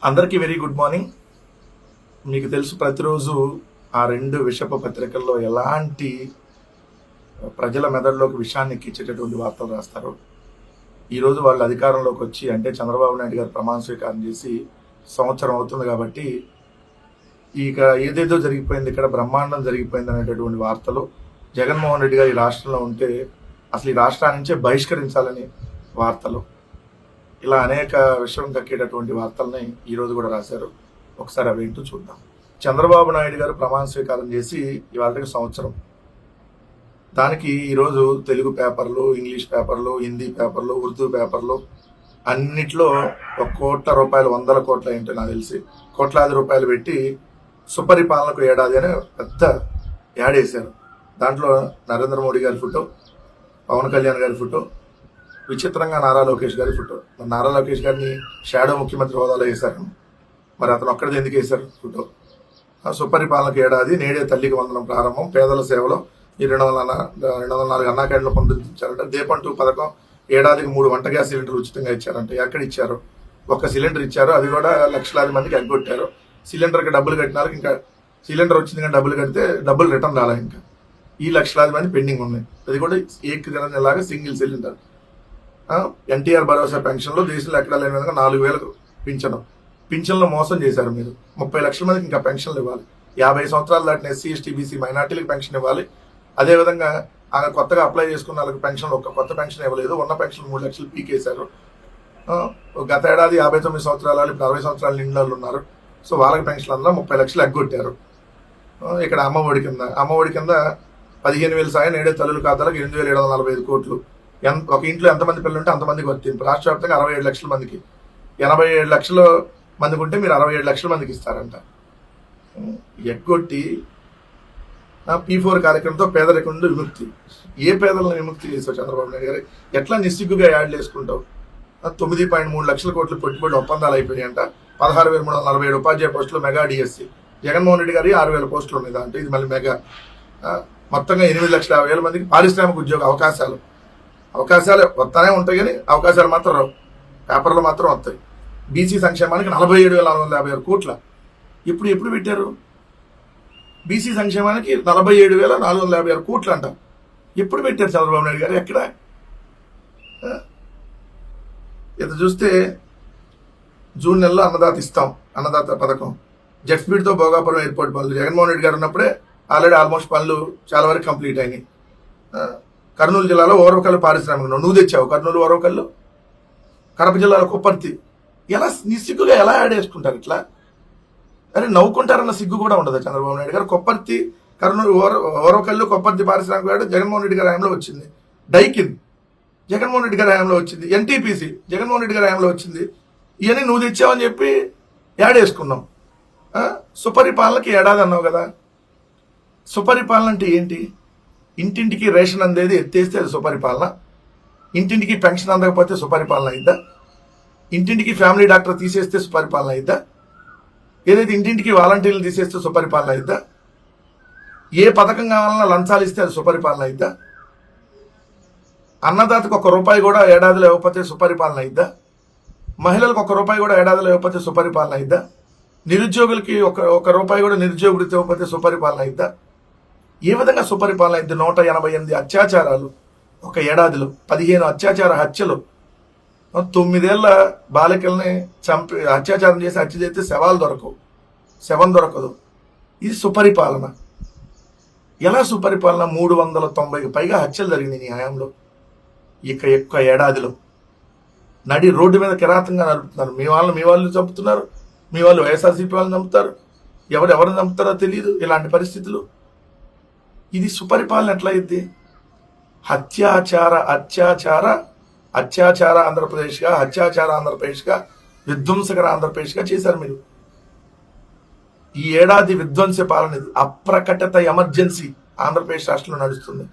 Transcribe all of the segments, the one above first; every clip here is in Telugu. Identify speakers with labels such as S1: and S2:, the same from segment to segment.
S1: అందరికీ వెరీ గుడ్ మార్నింగ్. మీకు తెలుసు ప్రతిరోజు ఆ రెండు విషప పత్రికల్లో ఎలాంటి ప్రజల మెదడులోకి విషయాన్ని ఎక్కించేటటువంటి వార్తలు రాస్తారు. ఈరోజు వాళ్ళు అధికారంలోకి వచ్చి అంటే చంద్రబాబు నాయుడు గారు ప్రమాణ స్వీకారం చేసి సంవత్సరం అవుతుంది కాబట్టి ఇక ఏదేదో జరిగిపోయింది, ఇక్కడ బ్రహ్మాండం జరిగిపోయింది అనేటటువంటి వార్తలు. జగన్మోహన్ రెడ్డి గారు ఈ రాష్ట్రంలో ఉంటే అసలు ఈ రాష్ట్రాల నుంచే బహిష్కరించాలని వార్తలు, ఇలా అనేక విషయం కక్కేటటువంటి వార్తల్ని ఈరోజు కూడా రాశారు. ఒకసారి అవి ఏంటో చూద్దాం. చంద్రబాబు నాయుడు గారు ప్రమాణ స్వీకారం చేసి ఇవాళకి సంవత్సరం. దానికి ఈరోజు తెలుగు పేపర్లు, ఇంగ్లీష్ పేపర్లు, హిందీ పేపర్లు, ఉర్దూ పేపర్లు అన్నిట్లో 1 కోట్ల రూపాయలు, 100 కోట్ల ఏంటో నాకు తెలిసి కోట్లాది రూపాయలు పెట్టి సుపరిపాలనకు ఏడాది అనే పెద్ద యాడ్ వేశారు. దాంట్లో నరేంద్ర మోడీ గారి ఫోటో, పవన్ కళ్యాణ్ గారి ఫోటో, విచిత్రంగా నారా లోకేష్ గారి ఫోటో. నారా లోకేష్ గారిని షాడో ముఖ్యమంత్రి హోదాలో వేశారు. మరి అతను ఒక్కడిది ఎందుకు వేశారు ఫోటో? సుపరిపాలనకు ఏడాది, నేడే తల్లికి వందనం ప్రారంభం, పేదల సేవలో ఈ 204 అన్నా క్యాంటీన్లు పొందించారంట. దీపం 2 పథకం, ఏడాదికి 3 వంట గ్యాస్ సిలిండర్ ఉచితంగా ఇచ్చారంట. ఎక్కడ ఇచ్చారు? 1 సిలిండర్ ఇచ్చారు, అది కూడా లక్షలాది మందికి ఎగ్గొట్టారు. సిలిండర్కి డబ్బులు కట్టినారు, ఇంకా సిలిండర్ వచ్చింది కానీ డబ్బులు కడితే డబ్బులు రిటర్న్ రాలే. ఇంకా ఈ లక్షలాది మంది పెండింగ్ ఉన్నాయి. అది కూడా ఏకలాగా సింగిల్ సిలిండర్. ఎన్టీఆర్ భరోసా పెన్షన్లో దేశంలో ఎక్కడా లేని విధంగా 4,000 పింఛన్లు మోసం చేశారు మీరు. 30 లక్షల మందికి ఇంకా పెన్షన్లు ఇవ్వాలి. 50 సంవత్సరాలు దాటిన ఎస్సీ, ఎస్టీ, బీసీ, మైనార్టీలకు పెన్షన్ ఇవ్వాలి. అదేవిధంగా కొత్తగా అప్లై చేసుకున్న వాళ్ళకి పెన్షన్, ఒక కొత్త పెన్షన్ ఇవ్వలేదు. ఉన్న పెన్షన్ 3 లక్షలు పీకేశారు. గత ఏడాది 59 సంవత్సరాలు, ఇప్పుడు 60 సంవత్సరాల నిండు ఉన్నారు. సో వాళ్ళకి పెన్షన్ అందులో 30 లక్షలు ఎగ్గొట్టారు. ఇక్కడ అమ్మఒడి కింద 15,000 సాయం నేడే తల్లుల ఖాతాలకు 8,745 కోట్లు. ఒక ఇంట్లో ఎంతమంది పిల్లలు ఉంటే అంతమందికి వర్తింపు. రాష్ట్ర వ్యాప్తంగా 67 లక్షల మందికి, 87 లక్షల మందికి ఉంటే మీరు 67 లక్షల మందికి ఇస్తారంట. ఎగ్గొట్టి P4 కార్యక్రమంతో పేదరికం నుండి విముక్తి. ఏ పేదలను విముక్తి చేసావు చంద్రబాబు నాయుడు గారు? ఎట్లా నిస్సిగ్గుగా యాడ్లు వేసుకుంటావు? 9.3 లక్షల కోట్లు పెట్టుబడి ఒప్పందాలు అయిపోయాయంట. 16,347 ఉపాధ్యాయ పోస్టులు, మెగా డిఎస్సి. జగన్మోహన్ రెడ్డి గారి 6,000 పోస్టులు ఉన్నాయి దాంట్లో. ఇది మళ్ళీ మెగా. మొత్తంగా 8,50,000 మందికి పారిశ్రామిక ఉద్యోగ అవకాశాలు వస్తానే ఉంటాయి, కానీ అవకాశాలు మాత్రం రావు. పేపర్లు మాత్రం వస్తాయి. బీసీ సంక్షేమానికి 47,456 కోట్ల. ఎప్పుడు పెట్టారు? బీసీ సంక్షేమానికి 47,456 కోట్లు అంట. ఎప్పుడు పెట్టారు చంద్రబాబు నాయుడు గారు? ఎక్కడ? ఇది చూస్తే జూన్ నెలలో అన్నదాత పథకం, జెట్ స్పీడ్తో భోగాపురం ఎయిర్పోర్ట్ పనులు జగన్మోహన్ రెడ్డి గారు ఉన్నప్పుడే ఆల్రెడీ ఆల్మోస్ట్ పనులు చాలా వరకు కంప్లీట్ అయినాయి. కర్నూలు జిల్లాలో ఓరవకల్లు పారిశ్రామిక నువ్వు తెచ్చావు. కర్నూలు ఓరవకల్లు. కడప జిల్లాలో కొప్పర్తి. ఎలా నిస్సిగ్గుగా ఎలా యాడ్ చేసుకుంటారు ఇట్లా? అరే నవ్వుకుంటారన్న సిగ్గు కూడా ఉండదు చంద్రబాబు నాయుడు గారు. కొప్పర్తి, కర్నూలు, ఓరవకల్లు, కొప్పర్తి పారిశ్రామిక యాడ్ జగన్మోహన్ రెడ్డి గారి హయాంలో వచ్చింది. డైకిన్ జగన్మోహన్ రెడ్డి గారి హయాంలో వచ్చింది. ఎన్టీపీసీ జగన్మోహన్ రెడ్డి గారి హయాంలో వచ్చింది. ఇవన్నీ నువ్వు తెచ్చావని చెప్పి యాడ్ వేసుకున్నాం. సుపరిపాలనకి ఏడాది అన్నావు కదా. సుపరిపాలన అంటే ఏంటి? ఇంటింటికి రేషన్ అందేది ఎత్తేస్తే అది సుపరిపాలన. ఇంటింటికి పెన్షన్ అందకపోతే సుపరిపాలన అయిద్దా? ఇంటింటికి ఫ్యామిలీ డాక్టర్ తీసేస్తే సుపరిపాలన అయిద్దా? ఏదైతే ఇంటింటికి వాలంటీర్లు తీసేస్తే సుపరిపాలన అయిద్దా? ఏ పథకం కావాలన్నా లంచాలు ఇస్తే అది సుపరిపాలన అయిద్దా? అన్నదాతకు 1 రూపాయి కూడా ఏడాదిలో ఇవ్వకపోతే సుపరిపాలన అయిద్దా? మహిళలకు 1 రూపాయి కూడా ఏడాదిలో ఇవ్వకపోతే సుపరిపాలన అయిద్దా? నిరుద్యోగులకి 1 రూపాయి కూడా నిరుద్యోగులు ఇవ్వకపోతే సుపరిపాలన అయిద్దా? ఏ విధంగా సుపరిపాలన అయింది? 188 అత్యాచారాలు ఒక ఏడాదిలో, 15 అత్యాచార హత్యలు, 9 ఏళ్ల బాలికల్ని అత్యాచారం చేసి హత్య చేస్తే శవం దొరకదు. ఇది సుపరిపాలన. ఎలా సుపరిపాలన? 390కి పైగా హత్యలు జరిగినాయి నీ హయాంలో. ఇక ఎక్కువ ఏడాదిలో నడి రోడ్డు మీద కిరాతంగా నడుపుతున్నారు. మీ వాళ్ళు చంపుతున్నారు, మీ వాళ్ళు వైఎస్ఆర్సీపీ వాళ్ళని చంపుతారు, ఎవరిని చంపుతారో తెలియదు. ఇలాంటి పరిస్థితులు. ఇది సుపరిపాలన ఎట్లా అయింది? అత్యాచార ఆంధ్రప్రదేశ్గా, విధ్వంసకర ఆంధ్రప్రదేశ్గా చేశారు మీరు. ఈ ఏడాది విధ్వంస పాలన, అప్రకటిత ఎమర్జెన్సీ ఆంధ్రప్రదేశ్ రాష్ట్రంలో నడుస్తుంది.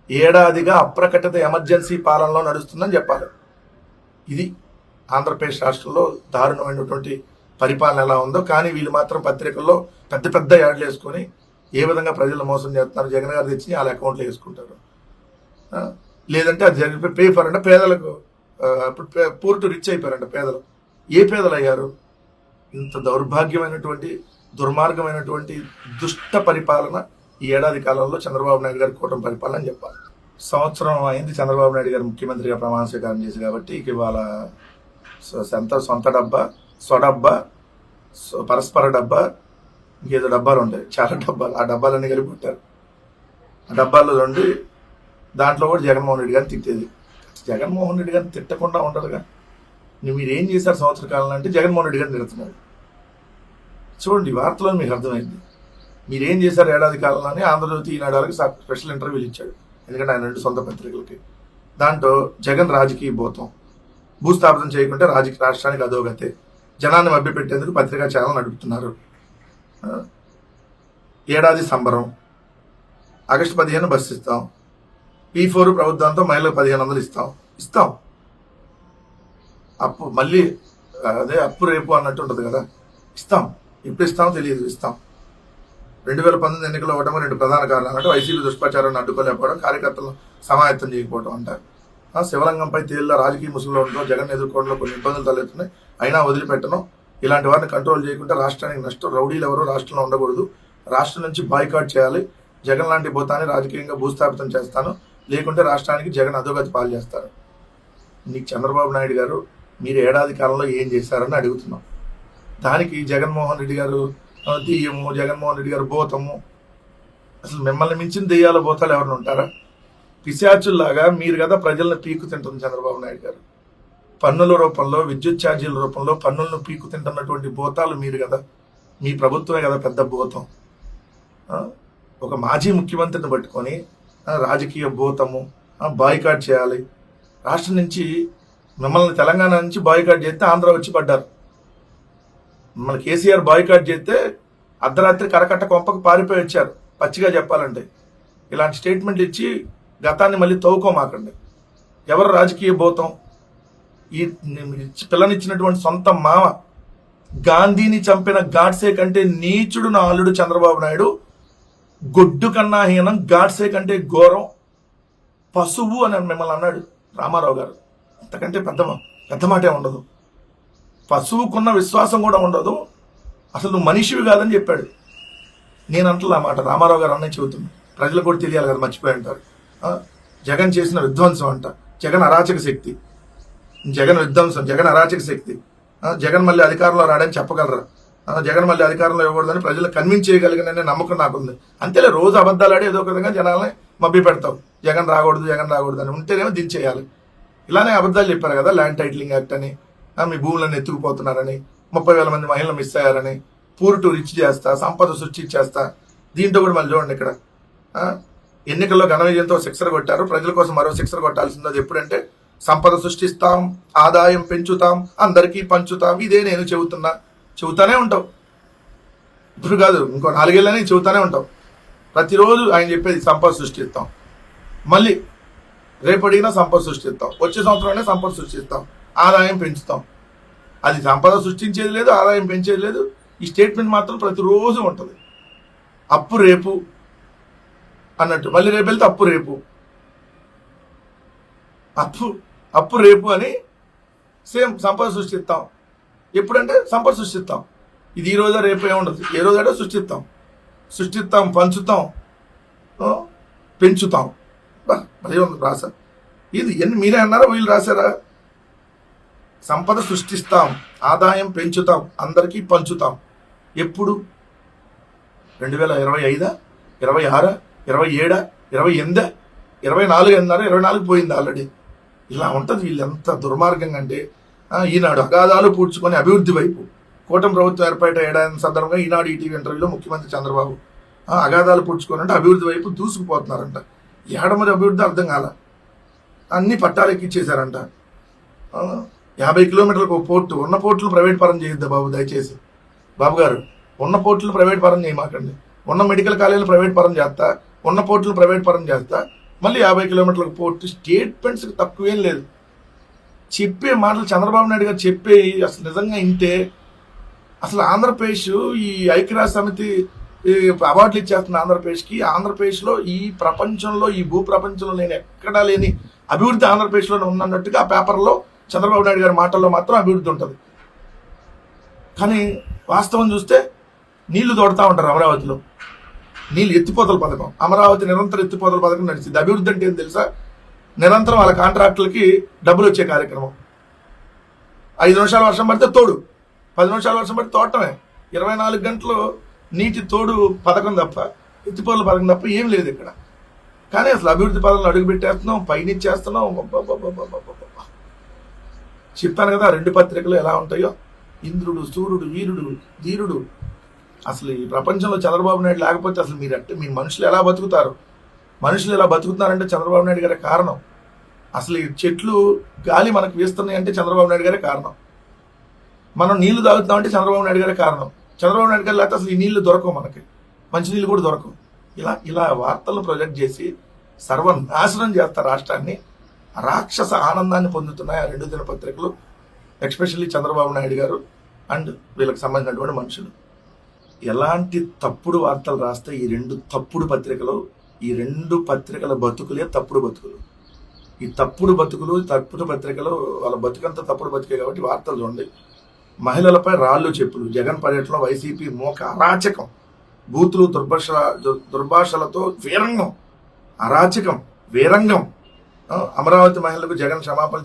S1: ఏడాదిగా అప్రకటిత ఎమర్జెన్సీ పాలనలో నడుస్తుందని చెప్పాలి. ఇది ఆంధ్రప్రదేశ్ రాష్ట్రంలో దారుణమైనటువంటి పరిపాలన ఎలా ఉందో. కానీ వీళ్ళు మాత్రం పత్రికల్లో పెద్ద యాడ్లు వేసుకొని ఏ విధంగా ప్రజలు మోసం చేస్తున్నారు, జగన్ గారు తెచ్చి వాళ్ళ అకౌంట్లో వేసుకుంటారు. లేదంటే అది జరిగిపోయి పేపర్ అంటే పేదలకు పూర్ టు రిచ్ అయిపోయారంట పేదలు. ఏ పేదలు అయ్యారు? ఇంత దౌర్భాగ్యమైనటువంటి దుర్మార్గమైనటువంటి దుష్ట పరిపాలన ఈ ఏడాది కాలంలో చంద్రబాబు నాయుడు గారి కూటమి పరిపాలన అని చెప్పాలి. సంవత్సరం అయింది చంద్రబాబు నాయుడు గారు ముఖ్యమంత్రిగా ప్రమాణ స్వీకారం చేసి, కాబట్టి ఇక ఇవాళ సొంత డబ్బా, స్వడబ్బా, పరస్పర డబ్బా, ఇంకేదో డబ్బాలు ఉంటాయి, చాలా డబ్బాలు, ఆ డబ్బాలన్నీ కలిపి పెట్టారు. ఆ డబ్బాల్లో ఉండి దాంట్లో కూడా జగన్మోహన్ రెడ్డి గారిని తిట్టేది. జగన్మోహన్ రెడ్డి గారిని తిట్టకుండా ఉండదుగా. మీరేం చేశారు సంవత్సర కాలంలో అంటే జగన్మోహన్ రెడ్డి గారిని తిడుతున్నారు. చూడండి, వార్తలో మీకు అర్థమైంది మీరేం చేశారు ఏడాది కాలంలో అని. ఆంధ్రజ్యోతి, ఈనాడు స్పెషల్ ఇంటర్వ్యూలు ఇచ్చాడు, ఎందుకంటే ఆయన 2 సొంత పత్రికలకి. దాంట్లో జగన్ రాజకీయ భూతం, భూస్థాపితం చేయకుంటే రాష్ట్రానికి అధోగతే, జనాన్ని మభ్యపెట్టేందుకు పత్రికా ఛానల్ నడుపుతున్నారు, ఏడాది సంబరం, ఆగస్టు 15 బస్సు ఇస్తాం, P4 ప్రభుత్వంతో మహిళలకు 1500 ఇస్తాం. అప్పు మళ్ళీ అదే అప్పు రేపు అన్నట్టు ఉంటుంది కదా, ఇస్తాం. ఎప్పుడు ఇస్తామో తెలియదు, ఇస్తాం. 2019 ఎన్నికల్లో ఓటమి 2 ప్రధాన కారణాలు అంటే వైసీపీ దుష్ప్రచారాన్ని అడ్డుకోలేకపోవడం, కార్యకర్తలను సమాయత్తం చేయకపోవడం అంటారు. శివలింగంపై తేలిన రాజకీయ ముసుగులో ఉండడం, జగన్ ఎదుర్కోవడంలో కొన్ని ఇబ్బందులు తలెత్తున్నాయి, అయినా వదిలిపెట్టడం, ఇలాంటి వారిని కంట్రోల్ చేయకుండా రాష్ట్రానికి నష్టం. రౌడీలు ఎవరో రాష్ట్రంలో ఉండకూడదు, రాష్ట్రం నుంచి బాయ్కాట్ చేయాలి, జగన్ లాంటి భూతాన్ని రాజకీయంగా భూస్థాపితం చేస్తాను, లేకుంటే రాష్ట్రానికి జగన్ అధోగతి పాలు చేస్తారు. నీకు చంద్రబాబు నాయుడు గారు మీరు ఏడాది కాలంలో ఏం చేశారని అడుగుతున్నాం. దానికి జగన్మోహన్ రెడ్డి గారు దెయ్యము, జగన్మోహన్ రెడ్డి గారు భూతము. అసలు మిమ్మల్ని మించిన దెయ్యాల భూతాలు ఎవరిని ఉంటారా? పిశాచుల్లాగా మీరు కదా ప్రజలను పీకు తింటుంది చంద్రబాబు నాయుడు గారు. పన్నుల రూపంలో, విద్యుత్ ఛార్జీల రూపంలో పన్నులను పీకు తింటున్నటువంటి భూతాలు మీరు కదా. మీ ప్రభుత్వమే కదా పెద్ద భూతం. ఒక మాజీ ముఖ్యమంత్రిని పట్టుకొని రాజకీయ భూతము, బాయ్కాట్ చేయాలి, రాష్ట్రం నుంచి మిమ్మల్ని తెలంగాణ నుంచి బాయ్కాట్ చేస్తే ఆంధ్ర వచ్చి పడ్డారు. మిమ్మల్ని కేసీఆర్ బాయ్కాట్ చేస్తే అర్ధరాత్రి కరకట్ట కొంపకు పారిపోయి వచ్చారు. పచ్చిగా చెప్పాలంటే ఇలాంటి స్టేట్మెంట్లు ఇచ్చి గతాన్ని మళ్ళీ తవ్వుకోమాకండి. ఎవరు రాజకీయ భూతం? ఈ పిల్లనిచ్చినటువంటి సొంత మామ గాంధీని చంపిన గాడ్సే కంటే నీచుడు నా అల్లుడు చంద్రబాబు నాయుడు. గొడ్డు కన్నా హీనం, గాడ్సే కంటే ఘోరం, పశువు అని మిమ్మల్ని అన్నాడు రామారావు గారు. అంతకంటే పెద్ద మాటే ఉండదు. పశువుకున్న విశ్వాసం కూడా ఉండదు. అసలు నువ్వు మనిషివి కాదని చెప్పాడు. నేను అంటలే ఆ మాట, రామారావు గారు అన్నీ చెబుతుంది. ప్రజలు కూడా తెలియాలి కదా, మర్చిపోయి అంటారు. జగన్ చేసిన విధ్వంసం అంట, జగన్ అరాచక శక్తి, జగన్ విధ్వంసం, జగన్ అరాచక శక్తి. జగన్ మళ్ళీ అధికారంలో రాడని చెప్పగలరా? జగన్ మళ్ళీ అధికారంలో ఇవ్వకూడదని ప్రజలు కన్విన్స్ చేయగలిగిన నమ్మకం నాకుంది. అంతేలే, రోజు అబద్ధాలు ఆడి ఏదో ఒక విధంగా జనాలని మభ్య పెడతావు. జగన్ రాకూడదు అని ఉంటేనేమో దించేయాలి. ఇలానే అబద్ధాలు చెప్పారు కదా, ల్యాండ్ టైటిలింగ్ యాక్ట్ అని, మీ భూములను ఎత్తుకుపోతున్నారని, 30,000 మంది మహిళలు మిస్ అయ్యారని, పూర్ టు రిచ్ చేస్తా, సంపద సృష్టించేస్తా. దీంట్లో కూడా మళ్ళీ చూడండి, ఇక్కడ ఎన్నికల్లో ఘన విజయంతో సిక్సర్ కొట్టారు, ప్రజల కోసం మరో సిక్సర్ కొట్టాల్సింది. అది ఎప్పుడంటే సంపద సృష్టిస్తాం, ఆదాయం పెంచుతాం, అందరికీ పంచుతాం. ఇదే నేను చెబుతానే ఉంటావు. ఇప్పుడు కాదు, ఇంకో 4 ఏళ్ళని చెబుతానే ఉంటావు. ప్రతిరోజు ఆయన చెప్పేది సంపద సృష్టిస్తాం, మళ్ళీ రేపు అడిగినా సంపద సృష్టిస్తాం, వచ్చే సంవత్సరంలోనే సంపద సృష్టిస్తాం, ఆదాయం పెంచుతాం. అది సంపద సృష్టించేది లేదు, ఆదాయం పెంచేది లేదు. ఈ స్టేట్మెంట్ మాత్రం ప్రతిరోజు ఉంటుంది. అప్పు రేపు అన్నట్టు, మళ్ళీ రేపు వెళ్తే అప్పు రేపు, అప్పు రేపు అని సేమ్ సంపద సృష్టిస్తాం. ఎప్పుడంటే సంపద సృష్టిస్తాం. ఇది ఈ రోజా రేపు ఏముండదు, ఏ రోజాడో సృష్టిస్తాం, పంచుతాం, పెంచుతాం. అదే ఉంది రాసా. ఇది ఎన్ని మీరే అన్నారా వీళ్ళు రాశారా? సంపద సృష్టిస్తాం, ఆదాయం పెంచుతాం, అందరికీ పంచుతాం. ఎప్పుడు? 2025, 26, 27, 28, 24 అన్నారు. 24 పోయింది ఆల్రెడీ. ఇలా ఉంటుంది. వీళ్ళు ఎంత దుర్మార్గంగా అంటే, ఈనాడు అగాధాలు పూడ్చుకొని అభివృద్ధి వైపు, కూటమి ప్రభుత్వం ఏర్పడే ఏడాది సందర్భంగా ఈనాడు ఈటీవీ ఇంటర్వ్యూలో ముఖ్యమంత్రి చంద్రబాబు అగాధాలు పూడ్చుకొని అంటే అభివృద్ధి వైపు దూసుకుపోతున్నారంట. ఏడమరి అభివృద్ధి అర్థం కాల. అన్ని పట్టాలెక్కి ఇచ్చేశారంట. 50 కిలోమీటర్లకు ఒక పోర్టు, ఉన్న పోర్టులు ప్రైవేట్ పరం చేయొద్దా బాబు, దయచేసి బాబు గారు. ఉన్న పోర్టులు ప్రైవేట్ పరం చేయమాకండి. ఉన్న మెడికల్ కాలేజీలు ప్రైవేట్ పరం చేస్తా, ఉన్న పోర్టులు ప్రైవేట్ పరం చేస్తా, మళ్ళీ 50 కిలోమీటర్లకు పోర్టు. స్టేట్మెంట్స్కి తక్కువేం లేదు. చెప్పే మాటలు చంద్రబాబు నాయుడు గారు చెప్పే అసలు నిజంగా ఇంటే అసలు ఆంధ్రప్రదేశ్ ఈ ఐక్యరాజ్య సమితి అవార్డులు ఇచ్చేస్తున్న ఆంధ్రప్రదేశ్కి. ఆంధ్రప్రదేశ్లో ఈ ప్రపంచంలో, ఈ భూ ప్రపంచంలో నేను ఎక్కడా లేని అభివృద్ధి ఆంధ్రప్రదేశ్లోనే ఉన్నట్టుగా ఆ పేపర్లో చంద్రబాబు నాయుడు గారి మాటల్లో మాత్రం అభివృద్ధి ఉంటుంది. కానీ వాస్తవం చూస్తే నీళ్లు తోడుతూ ఉంటారు అమరావతిలో. నీళ్ళు ఎత్తిపోతల పథకం, అమరావతి నిరంతర ఎత్తిపోతల పథకం నడిచింది. అభివృద్ధి అంటే ఏం తెలుసా? నిరంతరం వాళ్ళ కాంట్రాక్టులకి డబ్బులు వచ్చే కార్యక్రమం. 5 నిమిషాలు వర్షం పడితే తోడు, 10 నిమిషాలు వర్షం పడితే తోటమే. 24 గంటలు నీటి తోడు పథకం తప్ప, ఎత్తిపోతల పథకం తప్ప ఏం లేదు ఇక్కడ. కానీ అసలు అభివృద్ధి పథకంలో అడుగు పెట్టేస్తున్నాం, పైనిచ్చేస్తున్నాం. చెప్పాను కదా 2 పత్రికలు ఎలా ఉంటాయో, ఇంద్రుడు, సూర్యుడు, వీరుడు, ధీరుడు. అసలు ఈ ప్రపంచంలో చంద్రబాబు నాయుడు లేకపోతే అసలు మీ మనుషులు ఎలా బతుకుతారు? మనుషులు ఎలా బతుకుతున్నారంటే చంద్రబాబు నాయుడు గారే కారణం. అసలు ఈ చెట్లు గాలి మనకు వీస్తున్నాయి అంటే చంద్రబాబు నాయుడు గారే కారణం. మనం నీళ్లు తాగుతున్నామంటే చంద్రబాబు నాయుడు గారే కారణం. చంద్రబాబు నాయుడు గారు లేకపోతే అసలు ఈ నీళ్లు దొరకవు, మనకి మంచినీళ్ళు కూడా దొరకవు. ఇలా వార్తలను ప్రొజెక్ట్ చేసి సర్వనాశనం చేస్తారు రాష్ట్రాన్ని. రాక్షస ఆనందాన్ని పొందుతున్నాయి ఆ 2 దినపత్రికలు, ఎస్పెషల్లీ చంద్రబాబు నాయుడు గారు అండ్ వీళ్ళకి సంబంధించినటువంటి మనుషులు. ఎలాంటి తప్పుడు వార్తలు రాస్తే ఈ 2 తప్పుడు పత్రికలు, ఈ 2 పత్రికల బతుకులే తప్పుడు బతుకులు. ఈ తప్పుడు పత్రికలు వాళ్ళ బతుకంతా తప్పుడు బతుకే కాబట్టి వార్తలు చూడండి. మహిళలపై రాళ్ళు చెప్పులు, జగన్ పర్యటనలో వైసీపీ మోక అరాచకం, బూతులు దుర్భాషలతో వీరంగం, అరాచకం వీరంగం. అమరావతి మహిళలకు జగన్ క్షమాపణ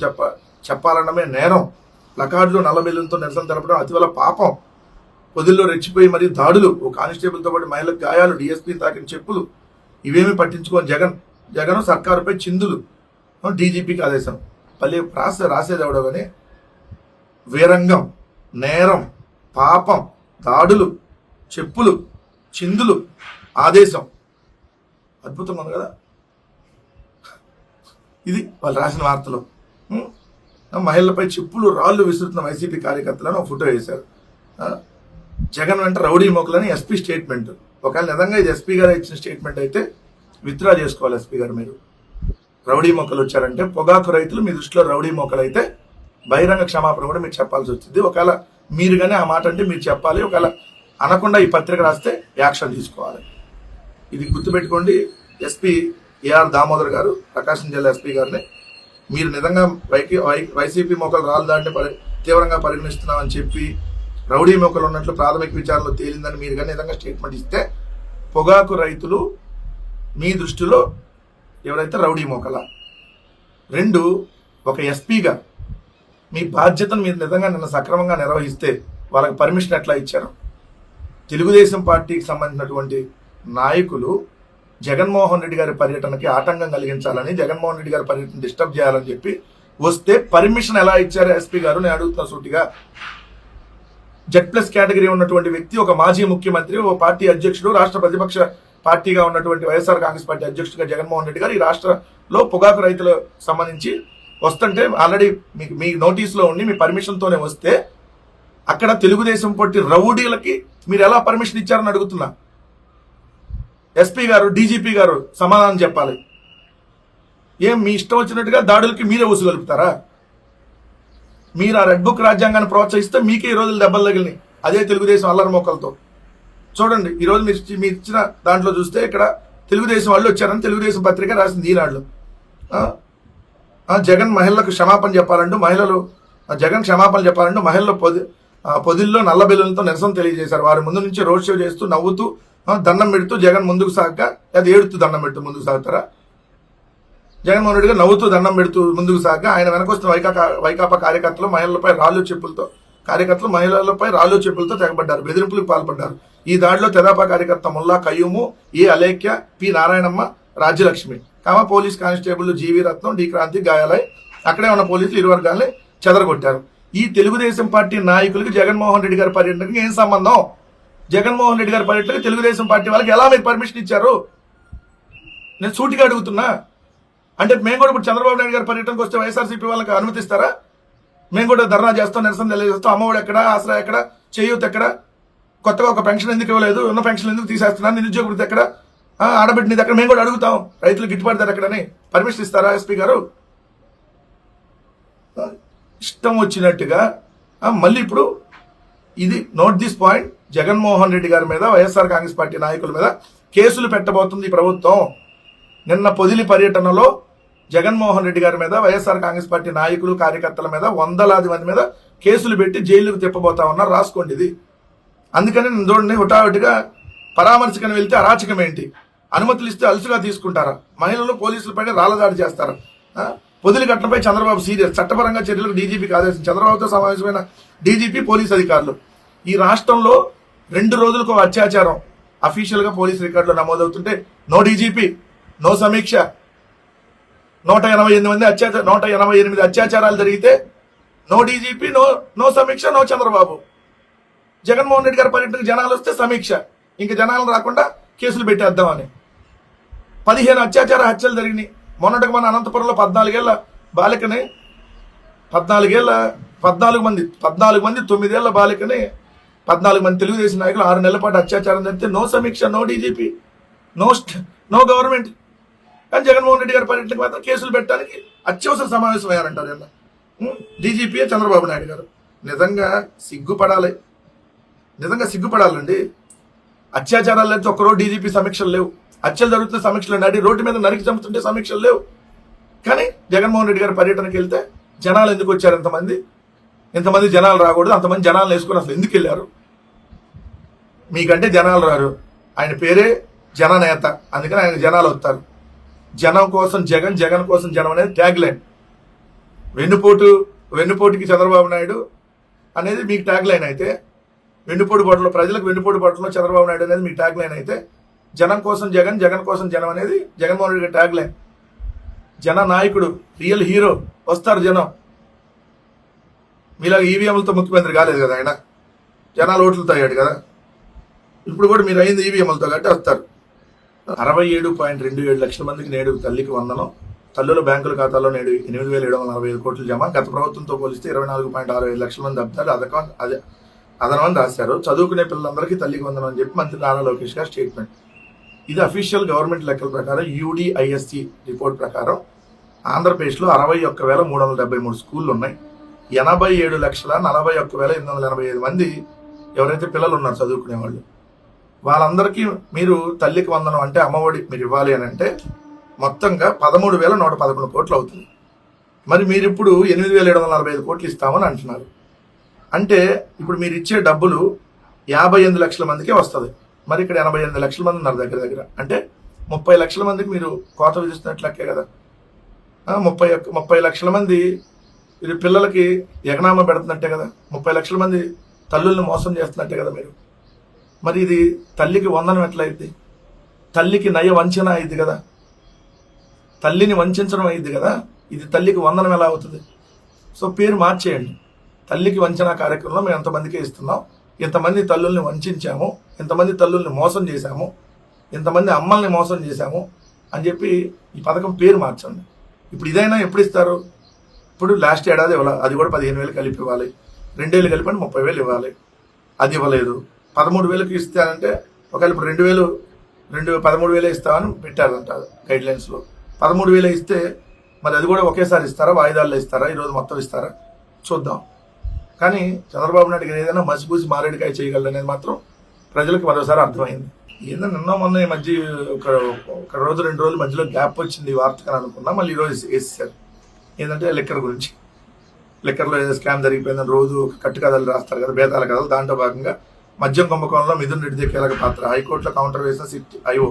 S1: చెప్పాలన్నమే నేరం, ప్లకార్డులు నల్లబెల్లులతో నిరసన తెలపడం అతివల పాపం, పొదిల్లో రెచ్చిపోయి మరియు దాడులు, ఓ కానిస్టేబుల్తో పాటు మహిళలకు గాయాలు, డీఎస్పీ తాకిన చెప్పులు, ఇవేమీ పట్టించుకోని జగన్ సర్కారుపై చిందులు, డీజీపీకి ఆదేశం. మళ్ళీ రాసేది ఎవడో కానీ వీరంగం, నేరం, పాపం, దాడులు, చెప్పులు, చిందులు, ఆదేశం. అద్భుతంగా ఉంది కదా. ఇది వాళ్ళు రాసిన వార్తలు. మహిళలపై చెప్పులు రాళ్ళు విసురుతున్న వైసీపీ కార్యకర్తలను ఫోటో వేశారు. జగన్ వెంట రౌడీ మోకలని ఎస్పీ స్టేట్మెంట్. ఒకవేళ నిజంగా ఇది ఎస్పీ గారు ఇచ్చిన స్టేట్మెంట్ అయితే విత్డ్రా చేసుకోవాలి ఎస్పీ గారు. మీరు రౌడీ మొక్కలు వచ్చారంటే, పొగాకు రైతులు మీ దృష్టిలో రౌడీ మొక్కలు అయితే బహిరంగ క్షమాపణ కూడా మీరు చెప్పాల్సి వచ్చింది. ఒకవేళ మీరు కానీ ఆ మాట అంటే మీరు చెప్పాలి. ఒకవేళ అనకుండా ఈ పత్రిక రాస్తే యాక్షన్ తీసుకోవాలి. ఇది గుర్తుపెట్టుకోండి. ఎస్పీ ఏఆర్ దామోదర్ గారు, ప్రకాశం జిల్లా ఎస్పీ గారిని, మీరు నిజంగా వైసీపీ మొక్కలు రాళ్ళు దాంట్లో తీవ్రంగా పరిగణిస్తున్నామని చెప్పి రౌడీ మొక్కలు ఉన్నట్లు ప్రాథమిక విచారణలో తేలిందని మీరు కానీ నిజంగా స్టేట్మెంట్ ఇస్తే, పొగాకు రైతులు మీ దృష్టిలో ఎవరైతే రౌడీ మొక్కల. 2, ఒక ఎస్పీగా మీ బాధ్యతను మీరు నిజంగా నిన్న సక్రమంగా నిర్వహిస్తే వాళ్ళకి పర్మిషన్ ఎట్లా ఇచ్చారు? తెలుగుదేశం పార్టీకి సంబంధించినటువంటి నాయకులు జగన్మోహన్ రెడ్డి గారి పర్యటనకి ఆటంకం కలిగించాలని, జగన్మోహన్ రెడ్డి గారి పర్యటన డిస్టర్బ్ చేయాలని చెప్పి వస్తే పర్మిషన్ ఎలా ఇచ్చారు ఎస్పీ గారు? నేను అడుగుతున్నా సూటిగా. Z+ కేటగిరీ ఉన్నటువంటి వ్యక్తి, ఒక మాజీ ముఖ్యమంత్రి, ఒక పార్టీ అధ్యక్షుడు, రాష్ట్ర ప్రతిపక్ష పార్టీగా ఉన్నటువంటి వైఎస్ఆర్ కాంగ్రెస్ పార్టీ అధ్యక్షుడిగా జగన్మోహన్ రెడ్డి గారు ఈ రాష్ట్రంలో పొగాకు రైతులకు సంబంధించి వస్తుంటే ఆల్రెడీ మీ నోటీసులో ఉండి మీ పర్మిషన్తోనే వస్తే అక్కడ తెలుగుదేశం పార్టీ రౌడీలకి మీరు ఎలా పర్మిషన్ ఇచ్చారని అడుగుతున్నా. ఎస్పీ గారు, డీజీపీ గారు సమాధానం చెప్పాలి. ఏం మీ ఇష్టం వచ్చినట్టుగా దాడులకి మీరే ఊసుగలుపుతారా? మీరు ఆ రెడ్ బుక్ రాజ్యాంగాన్ని ప్రోత్సహిస్తే మీకే ఈ రోజులు దెబ్బలు తగిలినాయి అదే తెలుగుదేశం అల్లరి మొక్కలతో. చూడండి, ఈరోజు మీరు ఇచ్చిన దాంట్లో చూస్తే ఇక్కడ తెలుగుదేశం వాళ్ళు వచ్చారని తెలుగుదేశం పత్రిక రాసింది ఈనాడులో. జగన్ మహిళలకు క్షమాపణ చెప్పాలంటూ జగన్ క్షమాపణ చెప్పాలంటూ మహిళలు పొదిల్లో నల్లబెల్లులతో నిరసన తెలియజేశారు. వారి ముందు నుంచి రోడ్ షో చేస్తూ నవ్వుతూ దండం పెడుతూ జగన్ ముందుకు సాగా, అది ఏడుతూ దండం పెడుతూ ముందుకు సాగుతారా? జగన్మోహన్ రెడ్డి గారు నవ్వుతూ దండం పెడుతూ ముందుకు సాగా ఆయన వెనకొస్తున్న వైకాపా కార్యకర్తలు మహిళలపై రాళ్ళు చెప్పులతో తెగబడ్డారు, బెదిరింపులకు పాల్పడ్డారు. ఈ దాడిలో తెదాపా కార్యకర్త Mulla Kayyum, A Alekhya, P Narayanamma, Rajyalakshmi police constable GV Ratnam, D Kranthi గాయాలై అక్కడే ఉన్న పోలీసులు 2 వర్గాల్ని చెదరగొట్టారు. ఈ తెలుగుదేశం పార్టీ నాయకులకి జగన్మోహన్ రెడ్డి గారి పర్యటనకి ఏం సంబంధం? జగన్మోహన్ రెడ్డి గారి పర్యటనకి తెలుగుదేశం పార్టీ వాళ్ళకి ఎలా మీరు పర్మిషన్ ఇచ్చారు? నేను సూటిగా అడుగుతున్నా. అంటే మేము కూడా ఇప్పుడు చంద్రబాబు నాయుడు గారి పర్యటనకు వస్తే వైఎస్ఆర్సీపీ వాళ్ళకి అనుమతిస్తారా? మేము కూడా ధర్నా చేస్తాం, నిరసన తెలియజేస్తాం. అమ్మఒడి ఎక్కడ, ఆసరా ఎక్కడ, చేయూత్ ఎక్కడ, కొత్తగా ఒక పెన్షన్ ఎందుకు ఇవ్వలేదు, ఉన్న పెన్షన్ ఎందుకు తీసేస్తున్నారు, నిరుద్యోగ వృత్తి ఎక్కడ, ఆడబిడ్డనిది ఎక్కడ, మేము కూడా అడుగుతాం. రైతులు గిట్టుబాటు ధర ఎక్కడని పర్మిషన్ ఇస్తారా ఎస్పీ గారు? ఇష్టం వచ్చినట్టుగా మళ్ళీ ఇప్పుడు ఇది note this point, Jaganmohan Reddy గారి మీద, వైఎస్ఆర్ కాంగ్రెస్ పార్టీ నాయకుల మీద కేసులు పెట్టబోతుంది ఈ ప్రభుత్వం. నిన్న పొదిలి పర్యటనలో జగన్మోహన్ రెడ్డి గారి మీద, వైఎస్ఆర్ కాంగ్రెస్ పార్టీ నాయకులు కార్యకర్తల మీద, వందలాది మంది మీద కేసులు పెట్టి జైలుకు తిప్పబోతా ఉన్నారు, రాసుకోండి ఇది. అందుకని నేను చూడండి, హుటాహుటిగా పరామర్శకని వెళ్తే అరాచకం ఏంటి, అనుమతులు ఇస్తే అలుసుగా తీసుకుంటారా, మహిళలు పోలీసులపైన రాళ్లదాడి చేస్తారా, పొదిలి ఘటనపై చంద్రబాబు సీరియస్, చట్టపరంగా చర్యలకు డీజీపీకి ఆదేశం. చంద్రబాబుతో సమావేశమైన డీజీపీ పోలీసు అధికారులు. ఈ రాష్ట్రంలో 2 రోజులకు అత్యాచారం అఫీషియల్ గా పోలీసు రికార్డులో నమోదవుతుంటే నో డీజీపీ, నో సమీక్ష. 188 అత్యాచారాలు జరిగితే నో డీజీపీ, నో సమీక్ష, నో చంద్రబాబు. జగన్మోహన్ రెడ్డి గారి పర్యటనకు జనాలు వస్తే సమీక్ష, ఇంకా జనాలు రాకుండా కేసులు పెట్టేద్దామని. 15 అత్యాచార హత్యలు జరిగినాయి. మొన్నటికి మన అనంతపురంలో 14 ఏళ్ల బాలికని 14 మంది 9 ఏళ్ల బాలికని 14 మంది తెలుగుదేశం నాయకులు 6 నెలల పాటు అత్యాచారం జరిగితే నో సమీక్ష, నో డీజీపీ, నో గవర్నమెంట్. కానీ జగన్మోహన్ రెడ్డి గారి పర్యటనకు మాత్రం కేసులు పెట్టడానికి అత్యవసర సమావేశం అయ్యారంటారు ఇలా డీజీపీ చంద్రబాబు నాయుడు గారు. నిజంగా సిగ్గుపడాలండి. అత్యాచారాలు అయితే ఒక్కరోజు డీజీపీ సమీక్షలు లేవు, హత్యలు జరుగుతున్న సమీక్షలు నడి రోడ్డు మీద నరికి చంపుతుంటే సమీక్షలు లేవు. కానీ జగన్మోహన్ రెడ్డి గారి పర్యటనకి వెళ్తే జనాలు ఎందుకు వచ్చారు, ఇంతమంది జనాలు రాకూడదు, అంతమంది జనాలు వేసుకుని అసలు ఎందుకు వెళ్ళారు? మీకంటే జనాలు రారు, ఆయన పేరే జననేత, అందుకని ఆయన జనాలు వస్తారు. జనం కోసం జగన్, జగన్ కోసం జనం అనేది ట్యాగ్ లైన్. వెన్నుపోటుకి చంద్రబాబు నాయుడు అనేది మీకు ట్యాగ్ లైన్ అయితే, ప్రజలకు వెన్నుపోటు బట్టలో చంద్రబాబు నాయుడు అనేది మీ ట్యాగ్ లైన్ అయితే, జనం కోసం జగన్, జగన్ కోసం జనం అనేది జగన్మోహన్ రెడ్డి ట్యాగ్ లైన్. జన నాయకుడు, రియల్ హీరో, వస్తారు జనం. మీలాగా ఈవీఎంలతో ముఖ్యమంత్రి కాలేదు కదా ఆయన, జనాలు ఓట్లతో అయ్యాడు కదా. ఇప్పుడు కూడా మీరు అయింది ఈవీఎంలతో కాబట్టి వస్తారు. 67.27 లక్షల మందికి నేడు తల్లికి వందనం. తల్లుల బ్యాంకుల ఖాతాలో నేడు 8,745 కోట్లు జమ. గత ప్రభుత్వంతో పోలిస్తే 24.65 లక్షల మంది అదనమని రాశారు. చదువుకునే పిల్లలందరికీ తల్లికి వందనం అని చెప్పి మంత్రి నారా లోకేష్ గారు స్టేట్మెంట్. ఇది అఫీషియల్ గవర్నమెంట్ లెక్కల ప్రకారం యూడిఐఎస్సి రిపోర్ట్ ప్రకారం ఆంధ్రప్రదేశ్లో 61,373 స్కూళ్ళు ఉన్నాయి. 87,41,885 మంది ఎవరైతే పిల్లలు ఉన్నారు చదువుకునే వాళ్ళు, వాళ్ళందరికీ మీరు తల్లికి వందనం అంటే అమ్మఒడి మీరు ఇవ్వాలి అని అంటే మొత్తంగా 13,111 కోట్లు అవుతుంది. మరి మీరు ఇప్పుడు 8,745 కోట్లు ఇస్తామని అంటున్నారు. అంటే ఇప్పుడు మీరు ఇచ్చే డబ్బులు 58 లక్షల మందికే వస్తుంది. మరి ఇక్కడ 88 లక్షల మంది ఉన్నారు దగ్గర. అంటే 30 లక్షల మందికి మీరు కోత విధిస్తున్నట్లకే కదా. 30 లక్షల మంది ఇది పిల్లలకి ఎగనామా పెడుతున్నట్టే కదా. 30 లక్షల మంది తల్లుల్ని మోసం చేస్తున్నట్టే కదా మీరు. మరి ఇది తల్లికి వందనం ఎట్లయిద్ది? తల్లికి నయ వంచన అయింది కదా, తల్లిని వంచడం అయింది కదా. ఇది తల్లికి వందనం ఎలా అవుతుంది? సో పేరు మార్చేయండి. తల్లికి వంచన కార్యక్రమంలో మేము ఎంతమందికే ఇస్తున్నాం, ఇంతమంది తల్లుల్ని వంచాము, ఇంతమంది తల్లుల్ని మోసం చేశాము, ఇంతమంది అమ్మల్ని మోసం చేశాము అని చెప్పి ఈ పథకం పేరు మార్చండి. ఇప్పుడు ఇదైనా ఎప్పుడు ఇస్తారు? ఇప్పుడు లాస్ట్ ఏడాది ఇవ్వాలి, అది కూడా 15,000 కలిపి ఇవ్వాలి. 2 ఏళ్ళు కలిపి 30,000 ఇవ్వాలి, అది ఇవ్వలేదు. 13,000కి ఇస్తానంటే ఒకవేళ ఇప్పుడు 13,000 ఇస్తామని పెట్టారంట గైడ్ లైన్స్లో. 13,000 ఇస్తే మరి అది కూడా ఒకేసారి ఇస్తారా, వాయిదాల్లో ఇస్తారా, ఈరోజు మొత్తం ఇస్తారా చూద్దాం. కానీ చంద్రబాబు నాయుడు గారు ఏదైనా మసిపూసి మారేడుకాయ చేయగలరు అనేది మాత్రం ప్రజలకు మరోసారి అర్థమైంది. ఏదో మొన్న ఈ మధ్య ఒక రోజు 2 రోజుల మధ్యలో గ్యాప్ వచ్చింది ఈ వార్తకని అనుకున్నా, మళ్ళీ ఈరోజు వేసేసారు. ఏంటంటే లిక్కర్ గురించి, లిక్కర్లో ఏదో స్కామ్ జరిగిపోయిందని రోజు ఒక కట్టు కథలు రాస్తారు కదా, బేతాల కథలు. దాంట్లో భాగంగా మద్యం కుంభకోణంలో మిథున్ రెడ్డి కీలక పాత్ర. హైకోర్టులో కౌంటర్ వేసిన సిట్ ఐఓ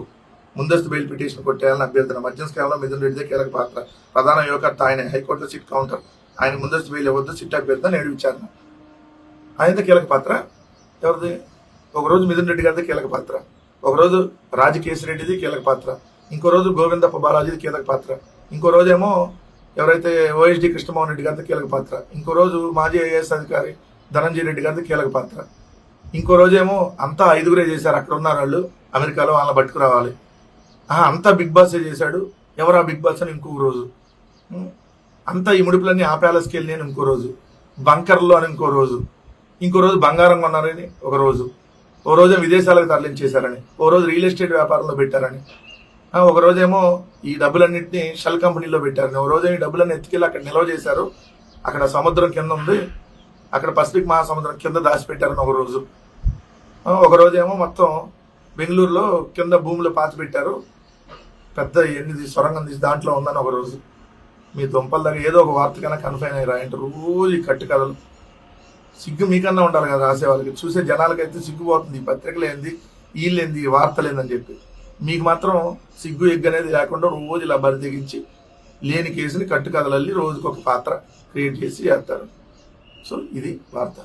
S1: ముందస్తు బెయిల్ పిటిషన్ కొట్టేయాలని అభ్యర్థన. మద్యం స్కామ్లో మిథున్ రెడ్డి కీలక పాత్ర, ప్రధాన యువకర్త ఆయనే. హైకోర్టులో సిట్ కౌంటర్, ఆయన ముందస్తు బెయిల్ ఇవ్వద్దు, సిట్ అభ్యర్థన నేడు విచారణ. ఆయనతో కీలక పాత్ర ఎవరిది? ఒకరోజు మిథున్ రెడ్డి గారిది కీలక పాత్ర, ఒకరోజు రాజకేశిరెడ్డిది కీలక పాత్ర, ఇంకో రోజు గోవిందప్ప బాలాజీది కీలక పాత్ర, ఇంకో రోజేమో ఎవరైతే ఓఎస్డి కృష్ణమోహన్ రెడ్డి గారిది కీలక పాత్ర, ఇంకో రోజు మాజీ ఐఏఎస్ అధికారి ధనంజయ రెడ్డి గారిది కీలక పాత్ర, ఇంకో రోజేమో అంతా 5గురే చేశారు, అక్కడ ఉన్నారు వాళ్ళు అమెరికాలో, వాళ్ళని పట్టుకురావాలి. అంతా బిగ్ బాసే చేశాడు, ఎవరు ఆ బిగ్ బాస్ అని ఇంకో రోజు, అంతా ఈ ముడిపులన్నీ ఆ ప్యాలెస్కి వెళ్ళి నేను ఇంకో రోజు, బంకర్లో అని ఇంకో రోజు, ఇంకో రోజు బంగారం కొన్నారని ఒక రోజు, ఓ రోజు విదేశాలకు తరలించేశారని, ఓ రోజు రియల్ ఎస్టేట్ వ్యాపారంలో పెట్టారని, ఒక రోజేమో ఈ డబ్బులన్నింటినీ షెల్ కంపెనీలో పెట్టారని, ఒక రోజు ఈ డబ్బులన్నీ ఎత్తుకెళ్ళి అక్కడ నిల్వ చేశారు, అక్కడ సముద్రం కింద ఉంది, అక్కడ పసిఫిక్ మహాసముద్రం కింద దాచిపెట్టారని ఒక రోజు, ఒక రోజేమో మొత్తం బెంగళూరులో కింద భూమిలో పాతి పెట్టారు, పెద్ద ఎన్ని సొరంగం తీసి దాంట్లో ఉందని ఒక రోజు. మీ దుంపల దగ్గర ఏదో ఒక వార్తకైనా కన్ఫైన్ అయ్యారా అంటే రోజు ఈ కట్టు కథలు. సిగ్గు మీకన్నా ఉండాలి కదా రాసే వాళ్ళకి. చూసే జనాలకైతే సిగ్గుపోతుంది, ఈ పత్రికలు ఏంది, వీళ్ళేంది, ఈ వార్తలు ఏందని చెప్పి. మీకు మాత్రం సిగ్గు ఎగ్గు అనేది లేకుండా రోజు ఇలా బరి తెగించి లేని కేసుని కట్టుకథలల్లి రోజుకొక పాత్ర క్రియేట్ చేసి చేస్తారు. సో ఇది వార్త.